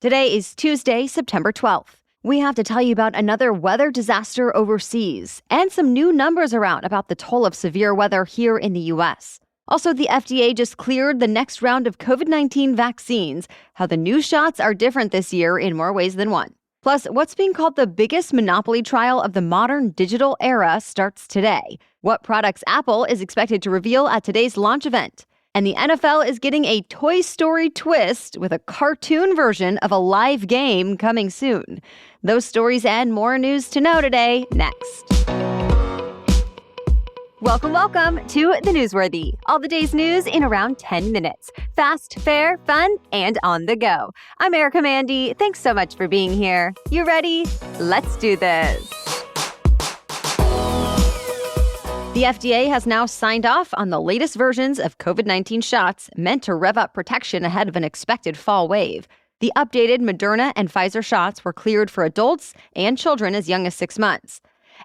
Today is Tuesday, September 12th. We have to tell you about another weather disaster overseas and some new numbers around about the toll of severe weather here in the U.S. Also, the FDA just cleared the next round of COVID-19 vaccines, how the new shots are different this year in more ways than one. Plus, what's being called the biggest monopoly trial of the modern digital era starts today. What products Apple is expected to reveal at today's launch event. And the NFL is getting a Toy Story twist with a cartoon version of a live game coming soon. Those stories and more news to know today, next. Welcome to The Newsworthy. All the day's news in around 10 minutes. Fast, fair, fun, and on the go. I'm Erica Mandy. Thanks so much for being here. You ready? Let's do this. The FDA has now signed off on the latest versions of COVID-19 shots meant to rev up protection ahead of an expected fall wave. The updated Moderna and Pfizer shots were cleared for adults and children as young as 6 months.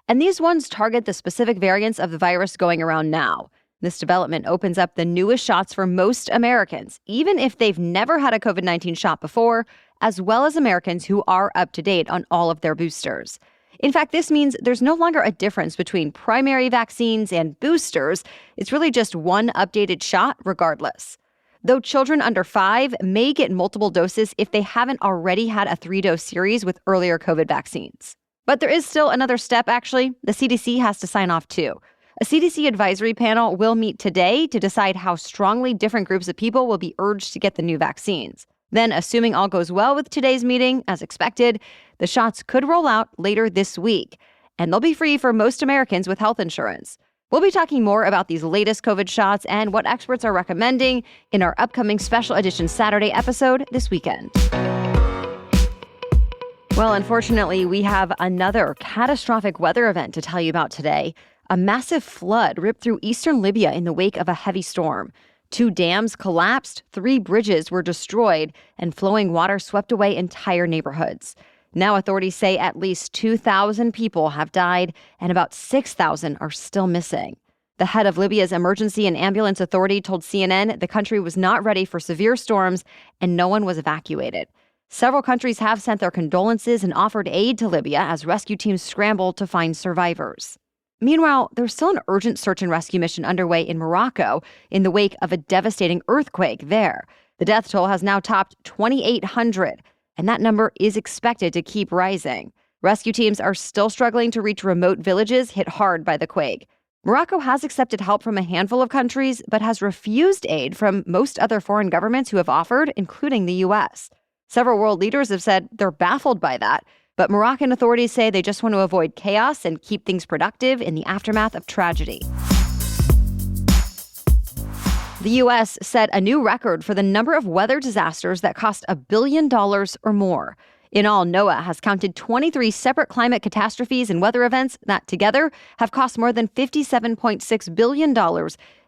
And these ones target the specific variants of the virus going around now. This development opens up the newest shots for most Americans, even if they've never had a COVID-19 shot before, as well as Americans who are up to date on all of their boosters. In fact, this means there's no longer a difference between primary vaccines and boosters. It's really just one updated shot regardless. Though children under 5 may get multiple doses if they haven't already had a 3-dose series with earlier COVID vaccines. But there is still another step, actually. The CDC has to sign off, too. A CDC advisory panel will meet today to decide how strongly different groups of people will be urged to get the new vaccines. Then, assuming all goes well with today's meeting, as expected, the shots could roll out later this week, and they'll be free for most Americans with health insurance. We'll be talking more about these latest COVID shots and what experts are recommending in our upcoming special edition Saturday episode this weekend. Well, unfortunately, we have another catastrophic weather event to tell you about today. A massive flood ripped through eastern Libya in the wake of a heavy storm. 2 dams collapsed, 3 bridges were destroyed, and flowing water swept away entire neighborhoods. Now authorities say at least 2,000 people have died and about 6,000 are still missing. The head of Libya's Emergency and Ambulance Authority told CNN the country was not ready for severe storms and no one was evacuated. Several countries have sent their condolences and offered aid to Libya as rescue teams scramble to find survivors. Meanwhile, there's still an urgent search and rescue mission underway in Morocco in the wake of a devastating earthquake there. The death toll has now topped 2,800, and that number is expected to keep rising. Rescue teams are still struggling to reach remote villages hit hard by the quake. Morocco has accepted help from a handful of countries, but has refused aid from most other foreign governments who have offered, including the U.S. Several world leaders have said they're baffled by that, but Moroccan authorities say they just want to avoid chaos and keep things productive in the aftermath of tragedy. The U.S. set a new record for the number of weather disasters that cost $1 billion or more. In all, NOAA has counted 23 separate climate catastrophes and weather events that together have cost more than $57.6 billion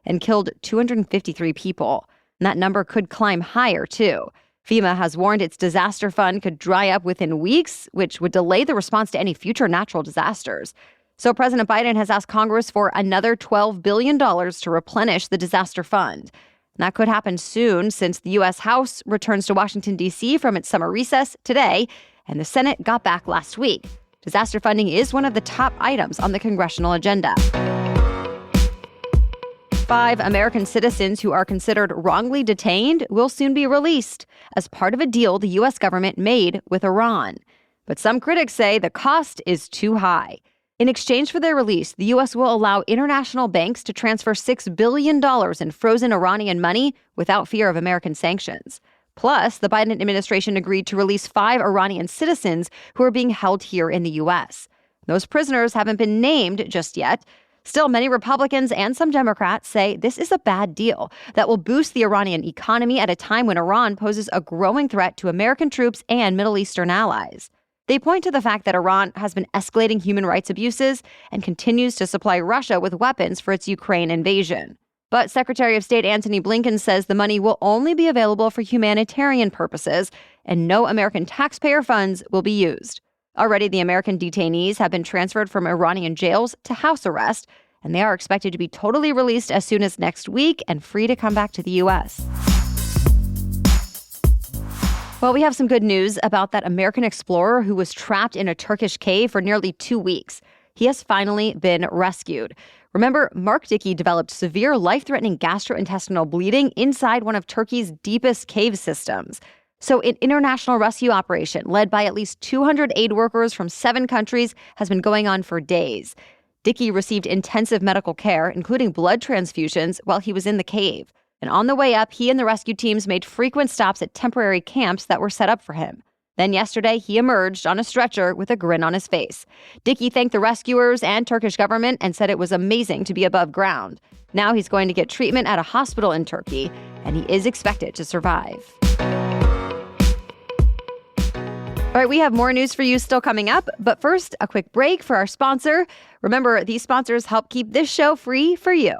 and killed 253 people. And that number could climb higher, too. FEMA has warned its disaster fund could dry up within weeks, which would delay the response to any future natural disasters. So President Biden has asked Congress for another $12 billion to replenish the disaster fund. And that could happen soon since the U.S. House returns to Washington, D.C. from its summer recess today, and the Senate got back last week. Disaster funding is one of the top items on the congressional agenda. 5 American citizens who are considered wrongly detained will soon be released as part of a deal the U.S. government made with Iran. But some critics say the cost is too high. In exchange for their release, the U.S. will allow international banks to transfer $6 billion in frozen Iranian money without fear of American sanctions. Plus, the Biden administration agreed to release 5 Iranian citizens who are being held here in the U.S. Those prisoners haven't been named just yet. Still, many Republicans and some Democrats say this is a bad deal that will boost the Iranian economy at a time when Iran poses a growing threat to American troops and Middle Eastern allies. They point to the fact that Iran has been escalating human rights abuses and continues to supply Russia with weapons for its Ukraine invasion. But Secretary of State Antony Blinken says the money will only be available for humanitarian purposes and no American taxpayer funds will be used. Already, the American detainees have been transferred from Iranian jails to house arrest, and they are expected to be totally released as soon as next week and free to come back to the U.S. Well, we have some good news about that American explorer who was trapped in a Turkish cave for nearly 2 weeks. He has finally been rescued. Remember, Mark Dickey developed severe life-threatening gastrointestinal bleeding inside one of Turkey's deepest cave systems. So an international rescue operation led by at least 200 aid workers from 7 countries has been going on for days. Dickey received intensive medical care, including blood transfusions, while he was in the cave. And on the way up, he and the rescue teams made frequent stops at temporary camps that were set up for him. Then yesterday, he emerged on a stretcher with a grin on his face. Dickey thanked the rescuers and Turkish government and said it was amazing to be above ground. Now he's going to get treatment at a hospital in Turkey, and he is expected to survive. All right, we have more news for you still coming up, but first, a quick break for our sponsor. Remember, these sponsors help keep this show free for you.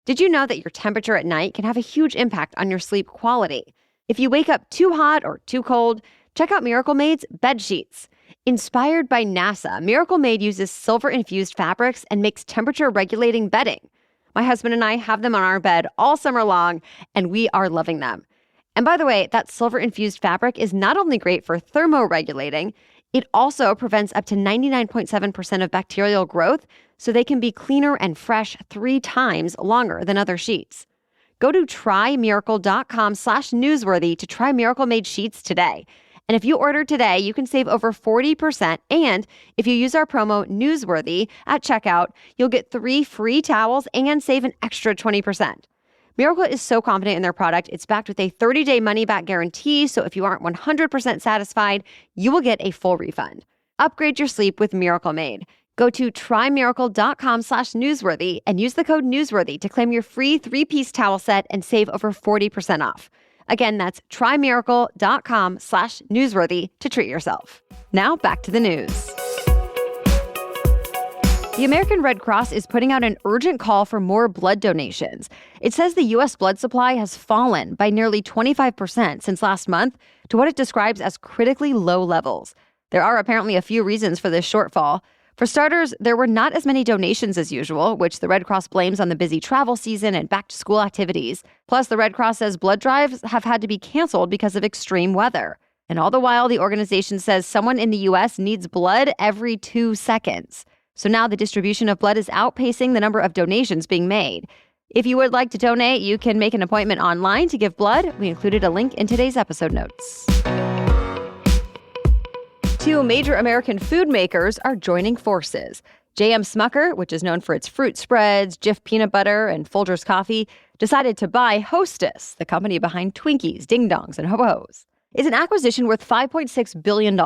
Did you know that your temperature at night can have a huge impact on your sleep quality? If you wake up too hot or too cold, check out Miracle Made's bed sheets. Inspired by NASA, Miracle Made uses silver-infused fabrics and makes temperature-regulating bedding. My husband and I have them on our bed all summer long, and we are loving them. And by the way, that silver-infused fabric is not only great for thermoregulating, it also prevents up to 99.7% of bacterial growth, so they can be cleaner and fresh 3 times longer than other sheets. Go to trymiracle.com/newsworthy to try Miracle Made sheets today. And if you order today, you can save over 40%. And if you use our promo Newsworthy at checkout, you'll get 3 free towels and save an extra 20%. Miracle is so confident in their product, it's backed with a 30-day money-back guarantee, so if you aren't 100% satisfied, you will get a full refund. Upgrade your sleep with Miracle Made. Go to trymiracle.com/newsworthy and use the code newsworthy to claim your free 3-piece towel set and save over 40% off. Again, that's trymiracle.com/newsworthy to treat yourself. Now back to the news. The American Red Cross is putting out an urgent call for more blood donations. It says the U.S. blood supply has fallen by nearly 25% since last month to what it describes as critically low levels. There are apparently a few reasons for this shortfall. For starters, there were not as many donations as usual, which the Red Cross blames on the busy travel season and back-to-school activities. Plus, the Red Cross says blood drives have had to be canceled because of extreme weather. And all the while, the organization says someone in the U.S. needs blood every 2 seconds. So now the distribution of blood is outpacing the number of donations being made. If you would like to donate, you can make an appointment online to give blood. We included a link in today's episode notes. 2 major American food makers are joining forces. J.M. Smucker, which is known for its fruit spreads, Jif peanut butter, and Folgers coffee, decided to buy Hostess, the company behind Twinkies, Ding Dongs, and Ho-Hos. It's an acquisition worth $5.6 billion.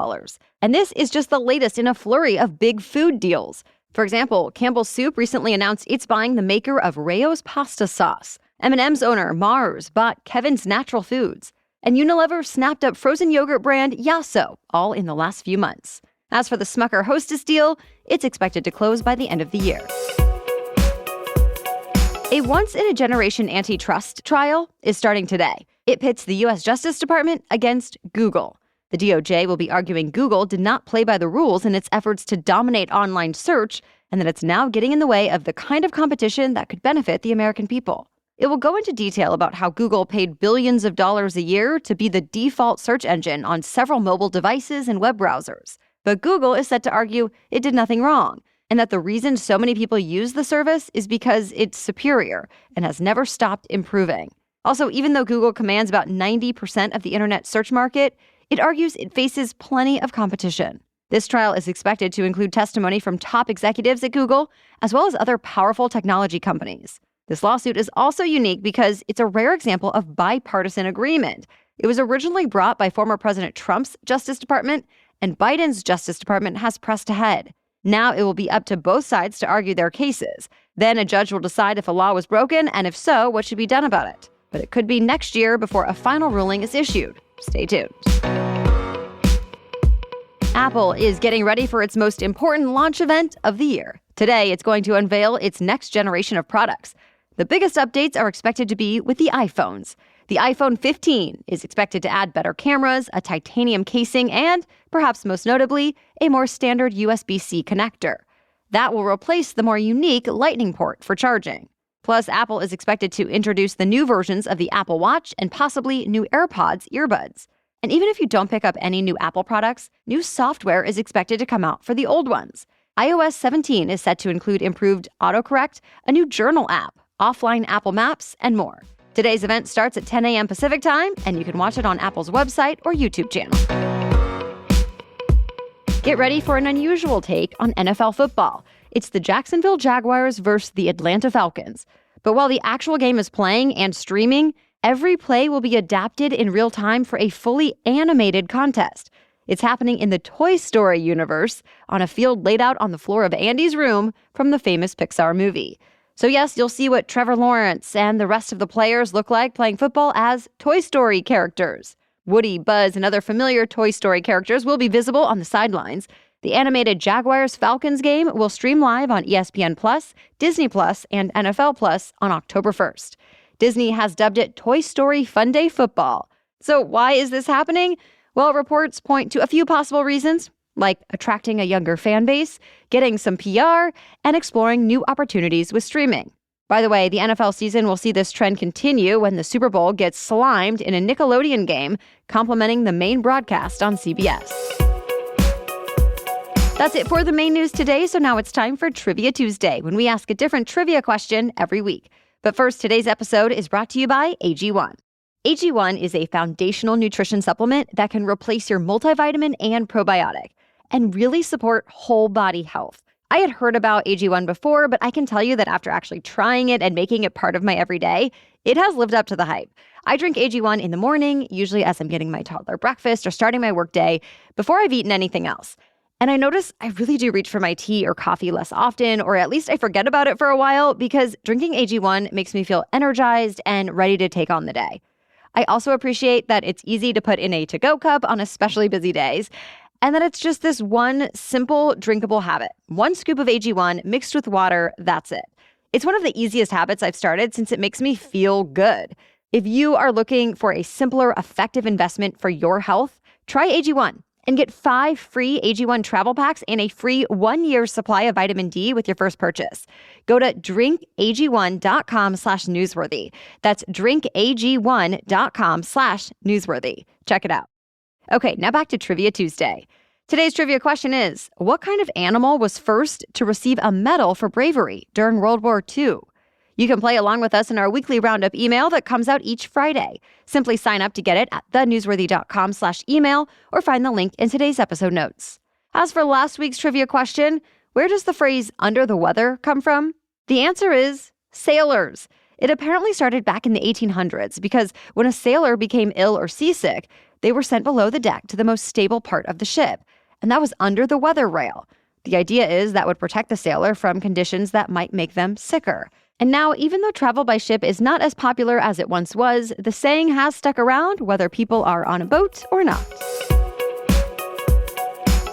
And this is just the latest in a flurry of big food deals. For example, Campbell's Soup recently announced it's buying the maker of Rao's pasta sauce. M&M's owner, Mars, bought Kevin's Natural Foods. And Unilever snapped up frozen yogurt brand Yasso, all in the last few months. As for the Smucker Hostess deal, it's expected to close by the end of the year. A once-in-a-generation antitrust trial is starting today. It pits the U.S. Justice Department against Google. The DOJ will be arguing Google did not play by the rules in its efforts to dominate online search, and that it's now getting in the way of the kind of competition that could benefit the American people. It will go into detail about how Google paid billions of dollars a year to be the default search engine on several mobile devices and web browsers. But Google is set to argue it did nothing wrong, and that the reason so many people use the service is because it's superior and has never stopped improving. Also, even though Google commands about 90% of the internet search market, it argues it faces plenty of competition. This trial is expected to include testimony from top executives at Google, as well as other powerful technology companies. This lawsuit is also unique because it's a rare example of bipartisan agreement. It was originally brought by former President Trump's Justice Department, and Biden's Justice Department has pressed ahead. Now it will be up to both sides to argue their cases. Then a judge will decide if a law was broken, and if so, what should be done about it. But it could be next year before a final ruling is issued. Stay tuned. Apple is getting ready for its most important launch event of the year. Today, it's going to unveil its next generation of products. The biggest updates are expected to be with the iPhones. The iPhone 15 is expected to add better cameras, a titanium casing, and, perhaps most notably, a more standard USB-C connector. That will replace the more unique Lightning port for charging. Plus, Apple is expected to introduce the new versions of the Apple Watch and possibly new AirPods earbuds. And even if you don't pick up any new Apple products, new software is expected to come out for the old ones. iOS 17 is set to include improved autocorrect, a new journal app, offline Apple Maps, and more. Today's event starts at 10 a.m. Pacific time, and you can watch it on Apple's website or YouTube channel. Get ready for an unusual take on NFL football. It's the Jacksonville Jaguars versus the Atlanta Falcons. But while the actual game is playing and streaming, every play will be adapted in real time for a fully animated contest. It's happening in the Toy Story universe on a field laid out on the floor of Andy's room from the famous Pixar movie. So yes, you'll see what Trevor Lawrence and the rest of the players look like playing football as Toy Story characters. Woody, Buzz, and other familiar Toy Story characters will be visible on the sidelines. The animated Jaguars-Falcons game will stream live on ESPN+, Disney+, and NFL+ on October 1st. Disney has dubbed it Toy Story Funday Football. So why is this happening? Well, reports point to a few possible reasons, like attracting a younger fan base, getting some PR, and exploring new opportunities with streaming. By the way, the NFL season will see this trend continue when the Super Bowl gets slimed in a Nickelodeon game, complementing the main broadcast on CBS. That's it for the main news today, so now it's time for Trivia Tuesday, when we ask a different trivia question every week. But first, today's episode is brought to you by AG1. AG1 is a foundational nutrition supplement that can replace your multivitamin and probiotic and really support whole body health. I had heard about AG1 before, but I can tell you that after actually trying it and making it part of my everyday, it has lived up to the hype. I drink AG1 in the morning, usually as I'm getting my toddler breakfast or starting my workday, before I've eaten anything else. And I notice I really do reach for my tea or coffee less often, or at least I forget about it for a while, because drinking AG1 makes me feel energized and ready to take on the day. I also appreciate that it's easy to put in a to-go cup on especially busy days, and that it's just this one simple drinkable habit. 1 scoop of AG1 mixed with water, that's it. It's one of the easiest habits I've started since it makes me feel good. If you are looking for a simpler, effective investment for your health, try AG1. And get 5 free AG1 travel packs and a free 1-year supply of vitamin D with your first purchase. Go to drinkag1.com/newsworthy. That's drinkag1.com/newsworthy. Check it out. Okay, now back to Trivia Tuesday. Today's trivia question is, what kind of animal was first to receive a medal for bravery during World War II? You can play along with us in our weekly roundup email that comes out each Friday. Simply sign up to get it at thenewsworthy.com/email or find the link in today's episode notes. As for last week's trivia question, where does the phrase under the weather come from? The answer is sailors. It apparently started back in the 1800s because when a sailor became ill or seasick, they were sent below the deck to the most stable part of the ship, and that was under the weather rail. The idea is that would protect the sailor from conditions that might make them sicker. And now, even though travel by ship is not as popular as it once was, the saying has stuck around whether people are on a boat or not.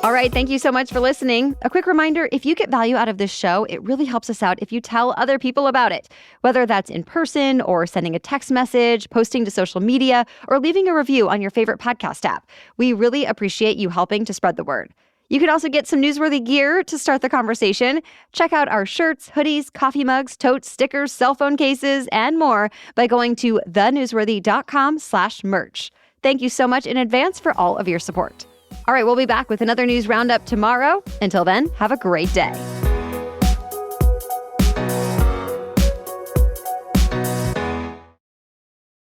All right, thank you so much for listening. A quick reminder, if you get value out of this show, it really helps us out if you tell other people about it, whether that's in person or sending a text message, posting to social media, or leaving a review on your favorite podcast app. We really appreciate you helping to spread the word. You can also get some newsworthy gear to start the conversation. Check out our shirts, hoodies, coffee mugs, totes, stickers, cell phone cases, and more by going to thenewsworthy.com/merch. Thank you so much in advance for all of your support. All right, we'll be back with another news roundup tomorrow. Until then, have a great day.